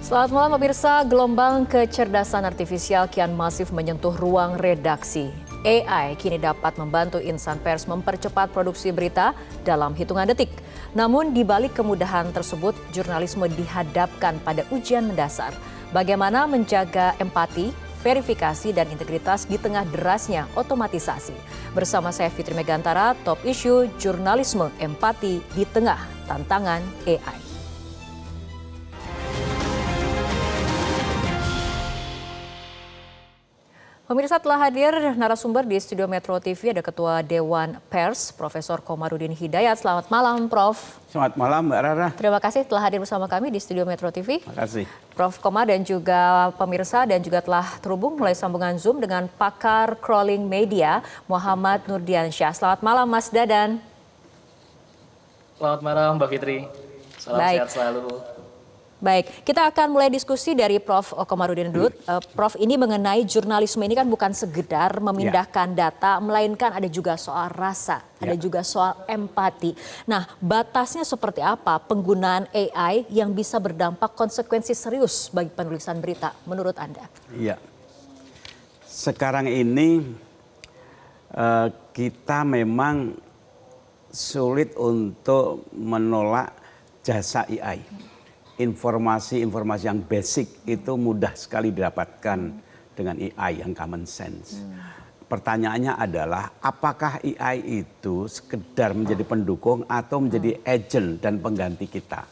Selamat malam pemirsa, gelombang kecerdasan artifisial kian masif menyentuh ruang redaksi. AI kini dapat membantu insan pers mempercepat produksi berita dalam hitungan detik. Namun di balik kemudahan tersebut, jurnalisme dihadapkan pada ujian mendasar. Bagaimana menjaga empati, verifikasi dan integritas di tengah derasnya otomatisasi. Bersama saya Fitri Megantara, Top Issue Jurnalisme Empati di Tengah Tantangan AI. Pemirsa, telah hadir narasumber di studio Metro TV, ada Ketua Dewan Pers, Profesor Komarudin Hidayat. Selamat malam, Prof. Selamat malam, Mbak Rara. Terima kasih telah hadir bersama kami di studio Metro TV. Terima kasih. Prof. Komar dan juga pemirsa, dan juga telah terhubung melalui sambungan Zoom dengan pakar crawling media, Muhammad Nurdiansyah. Selamat malam, Mas Dadan. Selamat malam, Mbak Fitri. Salam sehat selalu. Baik, kita akan mulai diskusi dari Prof. Komarudin dulu. Prof, ini mengenai jurnalisme ini kan bukan sekedar memindahkan data, melainkan ada juga soal rasa, ada juga soal empati. Nah, batasnya seperti apa penggunaan AI yang bisa berdampak konsekuensi serius bagi penulisan berita menurut Anda? Iya, sekarang ini kita memang sulit untuk menolak jasa AI. Informasi-informasi yang basic itu mudah sekali didapatkan dengan AI yang common sense. Pertanyaannya adalah apakah AI itu sekedar menjadi pendukung atau menjadi agent dan pengganti kita?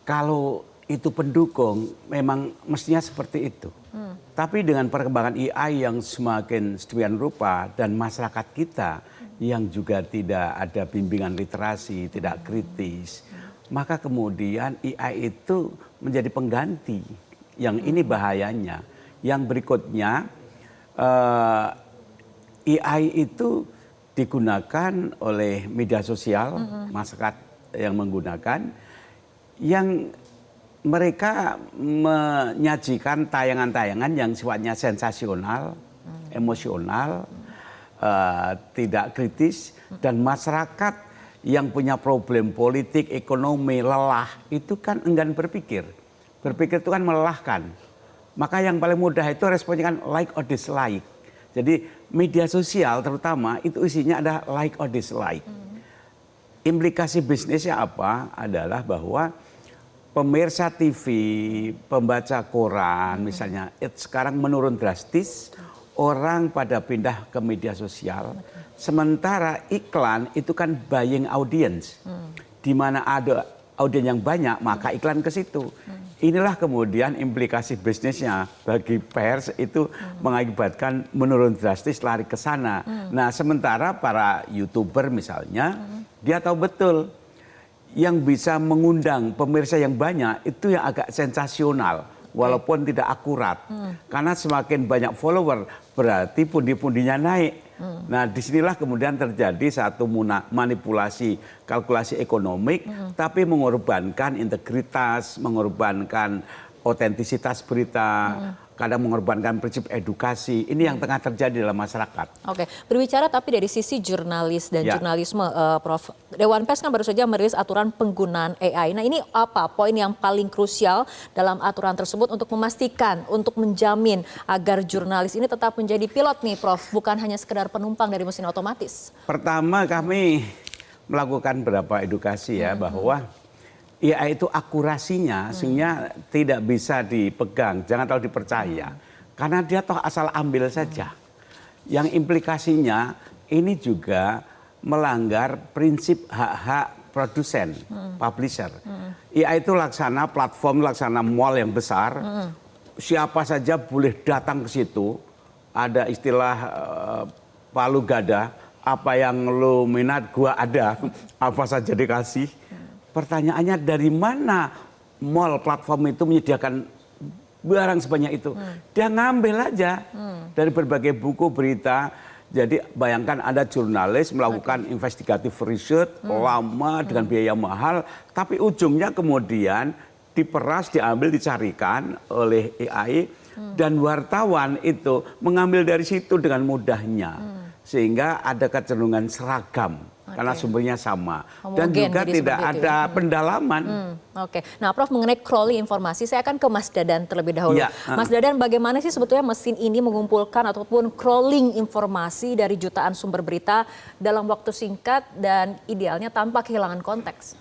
Kalau itu pendukung memang mestinya seperti itu. Tapi dengan perkembangan AI yang semakin sedemikian rupa dan masyarakat kita yang juga tidak ada bimbingan literasi, tidak kritis, maka kemudian AI itu menjadi pengganti. Yang ini bahayanya. Yang berikutnya, AI itu digunakan oleh media sosial, masyarakat yang menggunakan, yang mereka menyajikan tayangan-tayangan yang sifatnya sensasional, emosional, tidak kritis, dan masyarakat yang punya problem politik, ekonomi, lelah, itu kan enggan berpikir. Berpikir itu kan melelahkan. Maka yang paling mudah itu responnya kan like or dislike. Jadi media sosial terutama itu isinya ada like or dislike. Implikasi bisnisnya apa? Adalah bahwa pemirsa TV, pembaca koran misalnya, sekarang menurun drastis. Orang pada pindah ke media sosial, sementara iklan itu kan buying audience, di mana ada audiens yang banyak maka iklan ke situ. Inilah kemudian implikasi bisnisnya bagi pers itu mengakibatkan menurun drastis lari ke sana. Nah sementara para YouTuber misalnya dia tahu betul yang bisa mengundang pemirsa yang banyak itu yang agak sensasional. Walaupun tidak akurat, karena semakin banyak follower berarti pundi-pundinya naik. Nah disinilah kemudian terjadi satu manipulasi kalkulasi ekonomik, tapi mengorbankan integritas, mengorbankan otentisitas berita, kadang mengorbankan prinsip edukasi. Ini yang tengah terjadi dalam masyarakat. Oke, berbicara tapi dari sisi jurnalis dan jurnalisme, Prof. Dewan Pers kan baru saja merilis aturan penggunaan AI. Nah ini apa poin yang paling krusial dalam aturan tersebut untuk memastikan, untuk menjamin agar jurnalis ini tetap menjadi pilot nih, Prof. Bukan hanya sekedar penumpang dari mesin otomatis. Pertama kami melakukan beberapa edukasi ya bahwa AI itu akurasinya sehingga tidak bisa dipegang, jangan terlalu dipercaya. Karena dia toh asal ambil saja. Yang implikasinya ini juga melanggar prinsip hak-hak produsen, publisher. AI itu laksana platform, laksana mall yang besar. Siapa saja boleh datang ke situ. Ada istilah palu gada, apa yang lo minat gua ada, apa saja dikasih. Pertanyaannya dari mana mall platform itu menyediakan barang sebanyak itu? Dia ngambil aja dari berbagai buku berita. Jadi bayangkan ada jurnalis melakukan investigative research lama dengan biaya mahal, tapi ujungnya kemudian diperas, diambil, dicarikan oleh AI dan wartawan itu mengambil dari situ dengan mudahnya. Sehingga ada kecenderungan seragam. karena sumbernya sama. Dan Homogen, juga jadi tidak seperti itu ada pendalaman. Oke, nah Prof mengenai crawling informasi, saya akan ke Mas Dadan terlebih dahulu. Ya, Mas Dadan, bagaimana sih sebetulnya mesin ini mengumpulkan ataupun crawling informasi dari jutaan sumber berita dalam waktu singkat dan idealnya tanpa kehilangan konteks?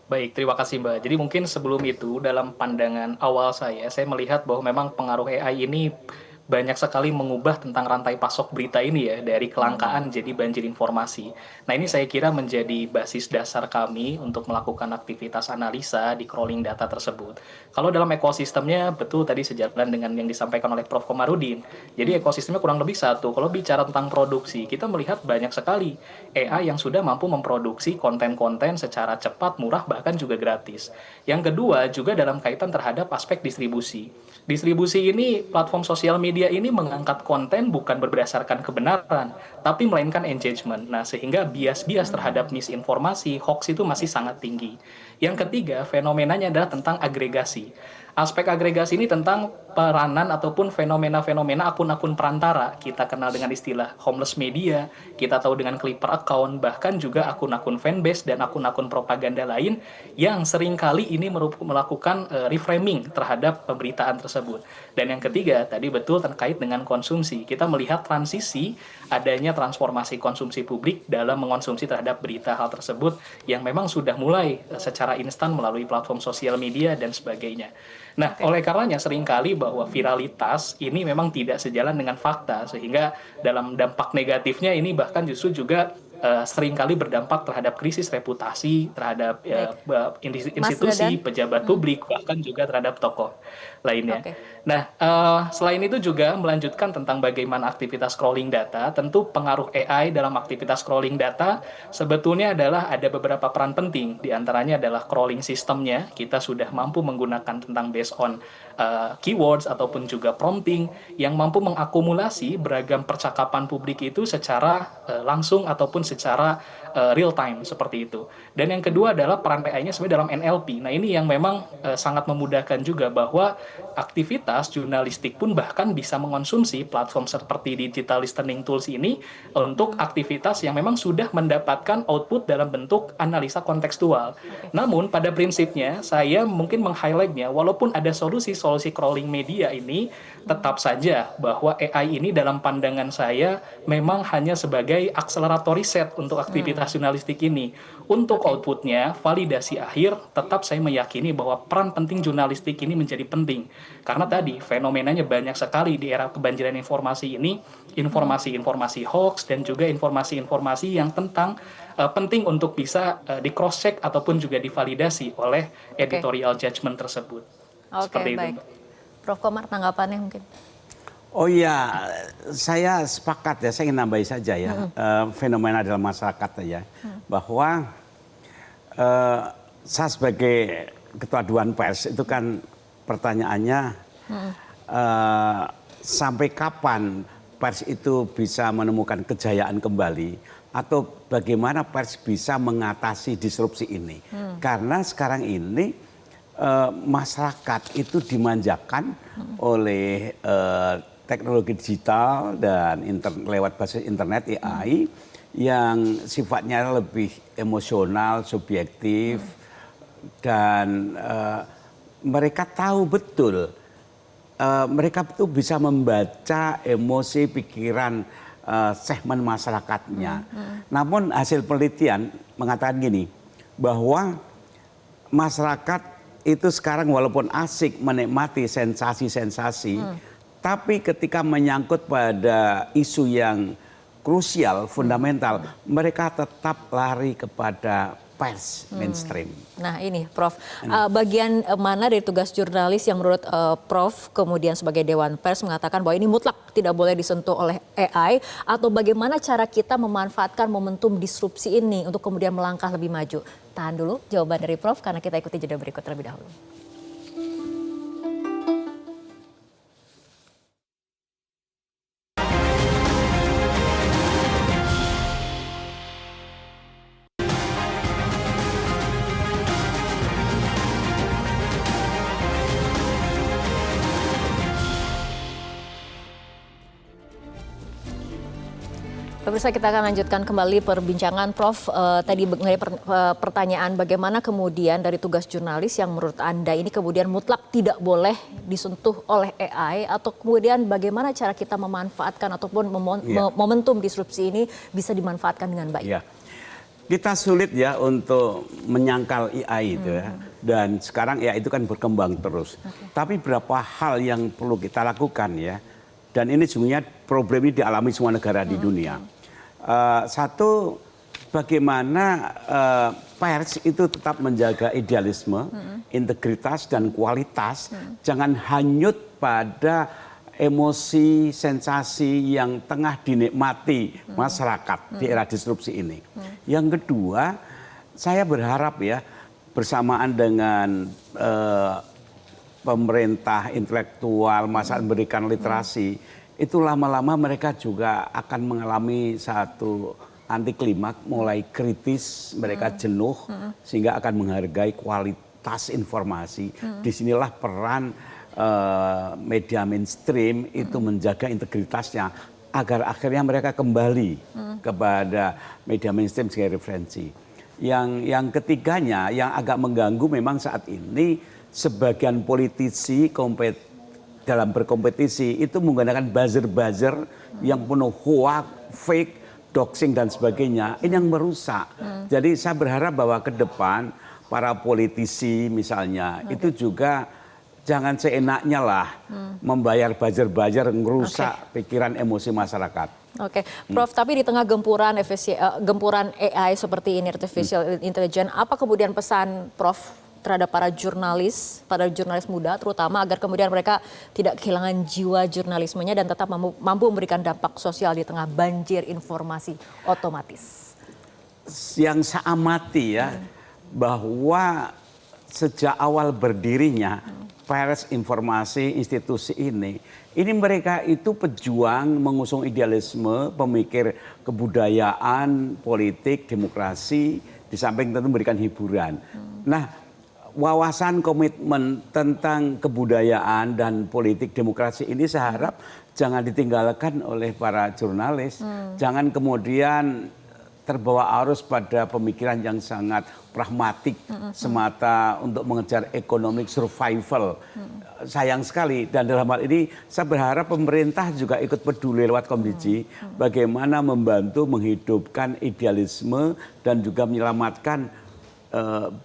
Baik, terima kasih Mbak. Jadi mungkin sebelum itu, dalam pandangan awal saya melihat bahwa memang pengaruh AI ini banyak sekali mengubah tentang rantai pasok berita ini ya, dari kelangkaan jadi banjir informasi. Nah ini saya kira menjadi basis dasar kami untuk melakukan aktivitas analisa di crawling data tersebut. Kalau dalam ekosistemnya, betul tadi sejalan dengan yang disampaikan oleh Prof. Komarudin. Jadi ekosistemnya kurang lebih satu. Kalau bicara tentang produksi, kita melihat banyak sekali AI yang sudah mampu memproduksi konten-konten secara cepat, murah, bahkan juga gratis. Yang kedua, juga dalam kaitan terhadap aspek distribusi. Distribusi ini, platform sosial media ini mengangkat konten bukan berdasarkan kebenaran, tapi melainkan engagement. Nah, sehingga bias-bias terhadap misinformasi, hoax itu masih sangat tinggi. Yang ketiga, fenomenanya adalah tentang agregasi. Aspek agregasi ini tentang peranan ataupun fenomena-fenomena akun-akun perantara. Kita kenal dengan istilah homeless media, kita tahu dengan Clipper account, bahkan juga akun-akun fanbase dan akun-akun propaganda lain yang seringkali ini melakukan reframing terhadap pemberitaan tersebut. Dan yang ketiga, tadi betul terkait dengan konsumsi. Kita melihat transisi adanya transformasi konsumsi publik dalam mengonsumsi terhadap berita hal tersebut yang memang sudah mulai secara instan melalui platform sosial media dan sebagainya. Nah, oleh karenanya seringkali bahwa viralitas ini memang tidak sejalan dengan fakta, sehingga dalam dampak negatifnya ini bahkan justru juga seringkali berdampak terhadap krisis reputasi, terhadap institusi, pejabat publik, bahkan juga terhadap tokoh lainnya. Nah, selain itu juga melanjutkan tentang bagaimana aktivitas scrolling data, tentu pengaruh AI dalam aktivitas scrolling data sebetulnya adalah ada beberapa peran penting, diantaranya adalah crawling sistemnya, kita sudah mampu menggunakan tentang based on keywords ataupun juga prompting yang mampu mengakumulasi beragam percakapan publik itu secara langsung ataupun secara real time seperti itu. Dan yang kedua adalah peran AI-nya sebenarnya dalam NLP. Nah ini yang memang sangat memudahkan juga bahwa aktivitas jurnalistik pun bahkan bisa mengonsumsi platform seperti digital listening tools ini untuk aktivitas yang memang sudah mendapatkan output dalam bentuk analisa kontekstual. Namun pada prinsipnya saya mungkin meng-highlight-nya walaupun ada solusi-solusi crawling media ini, tetap saja bahwa AI ini dalam pandangan saya memang hanya sebagai akselerator riset untuk aktivitas jurnalistik ini. Untuk outputnya, validasi akhir, tetap saya meyakini bahwa peran penting jurnalistik ini menjadi penting. Karena tadi, fenomenanya banyak sekali di era kebanjiran informasi ini, informasi-informasi hoax dan juga informasi-informasi yang tentang penting untuk bisa di cross-check ataupun juga divalidasi oleh editorial judgment tersebut. Oke, baik. Prof. Komar, tanggapannya mungkin? Oh iya, saya sepakat ya, saya ingin nambahin saja ya, fenomena dalam masyarakat ya, bahwa saya sebagai Ketua Dewan Pers itu kan pertanyaannya sampai kapan pers itu bisa menemukan kejayaan kembali atau bagaimana pers bisa mengatasi disrupsi ini. Karena sekarang ini masyarakat itu dimanjakan oleh teknologi digital dan lewat basis internet AI yang sifatnya lebih emosional, subjektif, dan mereka tahu betul, mereka itu bisa membaca emosi, pikiran segmen masyarakatnya. Namun hasil penelitian mengatakan gini, bahwa masyarakat itu sekarang walaupun asik menikmati sensasi-sensasi, tapi ketika menyangkut pada isu yang krusial, fundamental, mereka tetap lari kepada pers mainstream. Nah ini Prof, bagian mana dari tugas jurnalis yang menurut Prof kemudian sebagai Dewan Pers mengatakan bahwa ini mutlak tidak boleh disentuh oleh AI, atau bagaimana cara kita memanfaatkan momentum disrupsi ini untuk kemudian melangkah lebih maju? Tahan dulu jawaban dari Prof karena kita ikuti jeda berikut terlebih dahulu. Pemirsa, kita akan lanjutkan kembali perbincangan Prof. Tadi mengenai pertanyaan bagaimana kemudian dari tugas jurnalis yang menurut Anda ini kemudian mutlak tidak boleh disentuh oleh AI, atau kemudian bagaimana cara kita memanfaatkan ataupun momentum disrupsi ini bisa dimanfaatkan dengan baik. Ya. Kita sulit ya untuk menyangkal AI itu ya. Dan sekarang AI itu kan berkembang terus. Tapi berapa hal yang perlu kita lakukan ya. Dan ini sebenarnya problem ini dialami semua negara di dunia. Satu, bagaimana pers itu tetap menjaga idealisme, integritas dan kualitas. Jangan hanyut pada emosi, sensasi yang tengah dinikmati masyarakat di era disrupsi ini. Yang kedua, saya berharap ya bersamaan dengan pemerintah intelektual, masyarakat memberikan literasi, itu lama-lama mereka juga akan mengalami satu anti klimaks, mulai kritis, mereka jenuh, sehingga akan menghargai kualitas informasi. Disinilah peran media mainstream itu menjaga integritasnya agar akhirnya mereka kembali kepada media mainstream sebagai referensi. Yang ketiganya yang agak mengganggu memang saat ini sebagian politisi dalam berkompetisi itu menggunakan buzzer-buzzer yang penuh hoax, fake, doxing dan sebagainya. Ini yang merusak. Jadi saya berharap bahwa ke depan para politisi misalnya itu juga jangan seenaknya lah membayar buzzer-buzzer ngerusak pikiran emosi masyarakat. Oke, Prof. Tapi di tengah gempuran AI seperti ini, artificial intelligence, apa kemudian pesan Prof terhadap para jurnalis muda, terutama agar kemudian mereka tidak kehilangan jiwa jurnalismenya dan tetap mampu memberikan dampak sosial di tengah banjir informasi otomatis? Yang saya amati ya, bahwa sejak awal berdirinya pers informasi institusi ini mereka itu pejuang mengusung idealisme, pemikir kebudayaan, politik, demokrasi, di samping tentu memberikan hiburan. Nah, wawasan komitmen tentang kebudayaan dan politik demokrasi ini saya harap jangan ditinggalkan oleh para jurnalis. Jangan kemudian terbawa arus pada pemikiran yang sangat pragmatik semata untuk mengejar economic survival. Sayang sekali, dan dalam hal ini saya berharap pemerintah juga ikut peduli lewat Komdiji bagaimana membantu menghidupkan idealisme dan juga menyelamatkan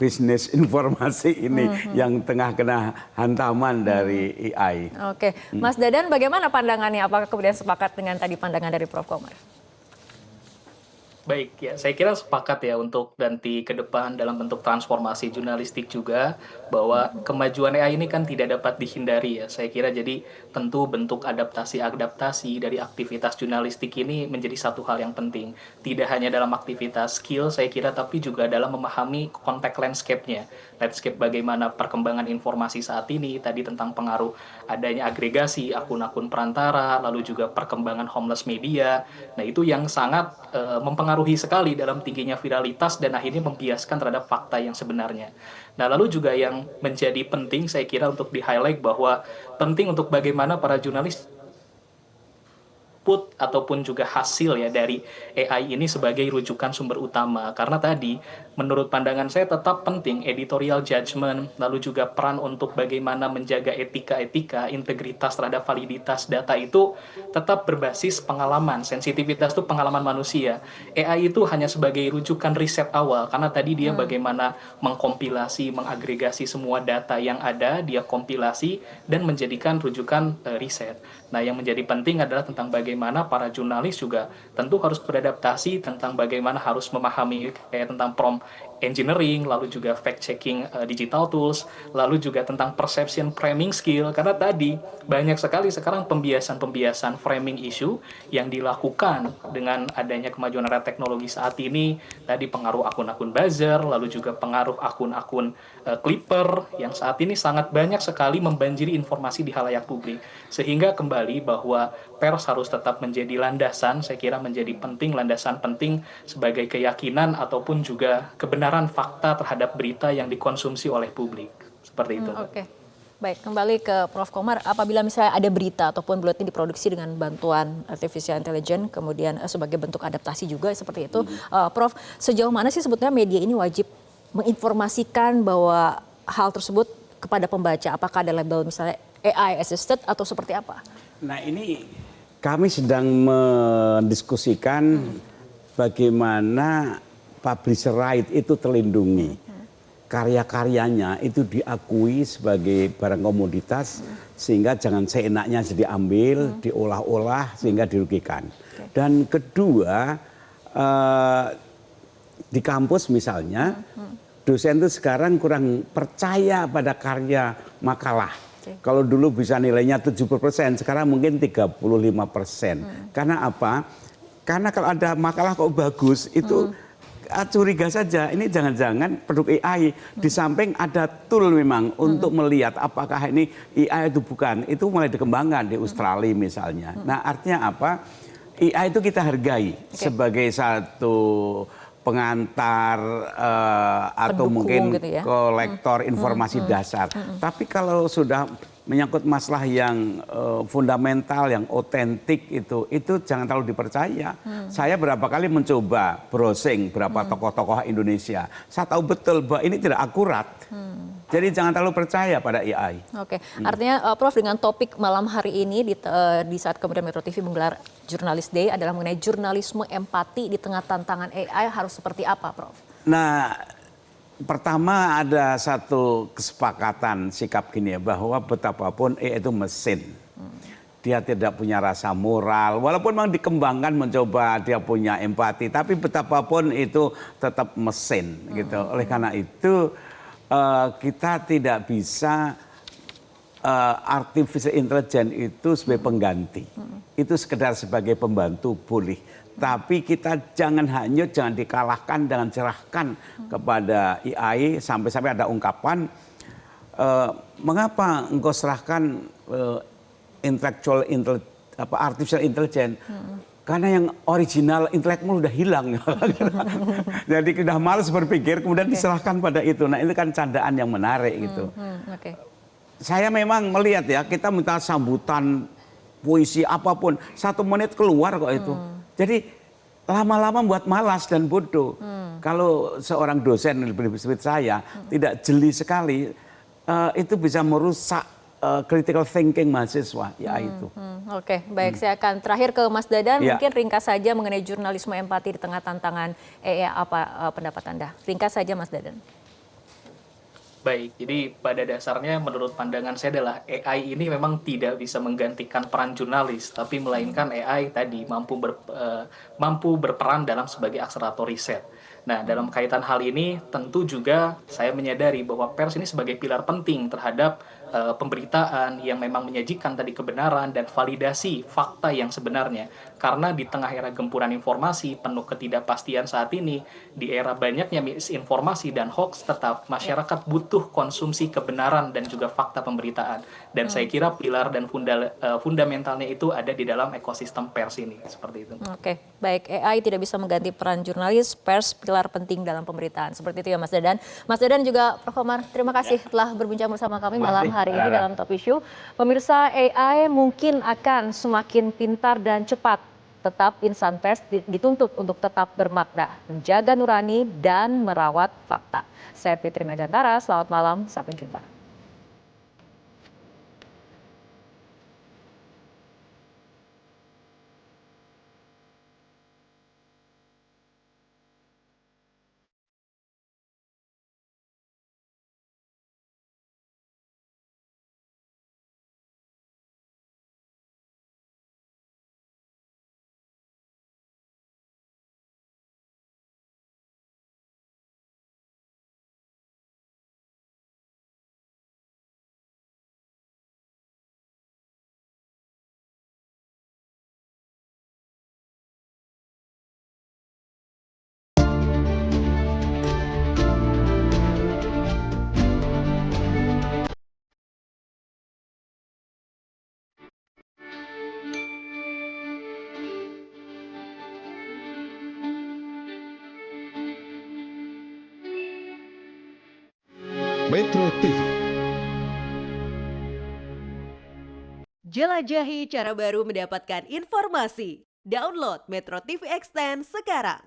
bisnis informasi ini yang tengah kena hantaman dari AI. Oke, Mas Dadan, bagaimana pandangannya? Apakah kemudian sepakat dengan tadi pandangan dari Prof. Komar? Baik, ya saya kira sepakat ya untuk nanti ke depan dalam bentuk transformasi jurnalistik juga, bahwa kemajuan AI ini kan tidak dapat dihindari ya. Saya kira jadi tentu bentuk adaptasi dari aktivitas jurnalistik ini menjadi satu hal yang penting. Tidak hanya dalam aktivitas skill saya kira, tapi juga dalam memahami konteks landscape-nya. Landscape bagaimana perkembangan informasi saat ini, tadi tentang pengaruh adanya agregasi, akun-akun perantara, lalu juga perkembangan homeless media. Nah itu yang sangat mempengaruhi sekali dalam tingginya viralitas dan akhirnya membiaskan terhadap fakta yang sebenarnya. Nah, lalu juga yang menjadi penting saya kira untuk di-highlight bahwa penting untuk bagaimana para jurnalis ataupun juga hasil ya dari AI ini sebagai rujukan sumber utama, karena tadi menurut pandangan saya tetap penting editorial judgment, lalu juga peran untuk bagaimana menjaga etika, integritas terhadap validitas data itu tetap berbasis pengalaman. Sensitivitas itu pengalaman manusia. AI itu hanya sebagai rujukan riset awal, karena tadi dia bagaimana mengkompilasi, mengagregasi semua data yang ada, dia kompilasi dan menjadikan rujukan riset. Nah, yang menjadi penting adalah tentang bagaimana para jurnalis juga tentu harus beradaptasi tentang bagaimana harus memahami tentang prompt engineering, lalu juga fact-checking digital tools, lalu juga tentang perception framing skill, karena tadi banyak sekali sekarang pembiasan framing issue yang dilakukan dengan adanya kemajuan era teknologi saat ini, tadi pengaruh akun-akun buzzer, lalu juga pengaruh akun-akun clipper yang saat ini sangat banyak sekali membanjiri informasi di halayak publik, sehingga kembali bahwa pers harus tetap menjadi landasan, saya kira menjadi penting, landasan penting sebagai keyakinan ataupun juga kebenaran fakta terhadap berita yang dikonsumsi oleh publik. Seperti itu. Oke. Baik, kembali ke Prof. Komar, apabila misalnya ada berita ataupun buletin diproduksi dengan bantuan artificial intelligence, kemudian sebagai bentuk adaptasi juga seperti itu, Prof, sejauh mana sih sebetulnya media ini wajib menginformasikan bahwa hal tersebut kepada pembaca? Apakah ada label misalnya AI assisted atau seperti apa? Nah ini kami sedang mendiskusikan bagaimana publisher right itu terlindungi. Karya-karyanya itu diakui sebagai barang komoditas sehingga jangan seenaknya diambil, diolah-olah sehingga dirugikan. Dan kedua, di kampus misalnya, dosen itu sekarang kurang percaya pada karya makalah. Kalau dulu bisa nilainya 70%, sekarang mungkin 35%. Karena apa? Karena kalau ada makalah kok bagus, itu curiga saja. Ini jangan-jangan produk AI. Di samping ada tool memang untuk melihat apakah ini AI itu bukan. Itu mulai dikembangkan di Australia misalnya. Nah artinya apa? AI itu kita hargai sebagai satu pengantar atau Pendukung mungkin gitu ya. kolektor informasi dasar. Tapi kalau sudah menyangkut masalah yang fundamental, yang otentik itu jangan terlalu dipercaya. Saya berapa kali mencoba browsing berapa tokoh-tokoh Indonesia. Saya tahu betul bahwa ini tidak akurat. Jadi jangan terlalu percaya pada AI. Oke, artinya Prof dengan topik malam hari ini di saat kemudian Metro TV menggelar Jurnalis Day adalah mengenai jurnalisme empati di tengah tantangan AI harus seperti apa, Prof? Nah, pertama ada satu kesepakatan sikap gini ya, bahwa betapapun AI itu mesin. Dia tidak punya rasa moral, walaupun memang dikembangkan mencoba dia punya empati, tapi betapapun itu tetap mesin gitu. Oleh karena itu kita tidak bisa artificial intelligence itu sebagai pengganti. Itu sekedar sebagai pembantu boleh. Tapi kita jangan hanyut, jangan dikalahkan, jangan cerahkan kepada AI sampai-sampai ada ungkapan, mengapa engkau serahkan artificial intelligence? Karena yang original intelekmu udah hilang. Jadi udah malas berpikir, kemudian diserahkan pada itu. Nah itu kan candaan yang menarik gitu. Saya memang melihat ya, kita minta sambutan, puisi apapun, 1 menit keluar kok itu. Jadi lama-lama buat malas dan bodoh. Kalau seorang dosen lebih seperti saya, tidak jeli sekali, itu bisa merusak critical thinking mahasiswa, ya itu. Oke, baik. Saya akan terakhir ke Mas Dadan, Ya. mungkin ringkas saja mengenai jurnalisme empati di tengah tantangan AI, apa pendapat Anda? Ringkas saja Mas Dadan. Baik, jadi pada dasarnya menurut pandangan saya adalah AI ini memang tidak bisa menggantikan peran jurnalis, tapi melainkan AI tadi mampu berperan dalam sebagai akselerator riset. Nah, dalam kaitan hal ini tentu juga saya menyadari bahwa pers ini sebagai pilar penting terhadap pemberitaan yang memang menyajikan tadi kebenaran dan validasi fakta yang sebenarnya. Karena di tengah era gempuran informasi penuh ketidakpastian saat ini, di era banyaknya misinformasi dan hoax, tetap masyarakat butuh konsumsi kebenaran dan juga fakta pemberitaan. Dan saya kira pilar dan fundamentalnya itu ada di dalam ekosistem pers ini, seperti itu. Oke, baik. AI tidak bisa mengganti peran jurnalis, pers pilar penting dalam pemberitaan. Seperti itu ya Mas Dadan. Mas Dadan juga Prof. Komar, terima kasih telah berbincang bersama kami malam hari ini dalam Top Issue. Pemirsa, AI mungkin akan semakin pintar dan cepat. Tetap insan pers dituntut untuk tetap bermakna, menjaga nurani dan merawat fakta. Saya Fitri Medantara, selamat malam, sampai jumpa. Metro TV Jelajahi cara baru mendapatkan informasi. Download Metro TV Extend sekarang.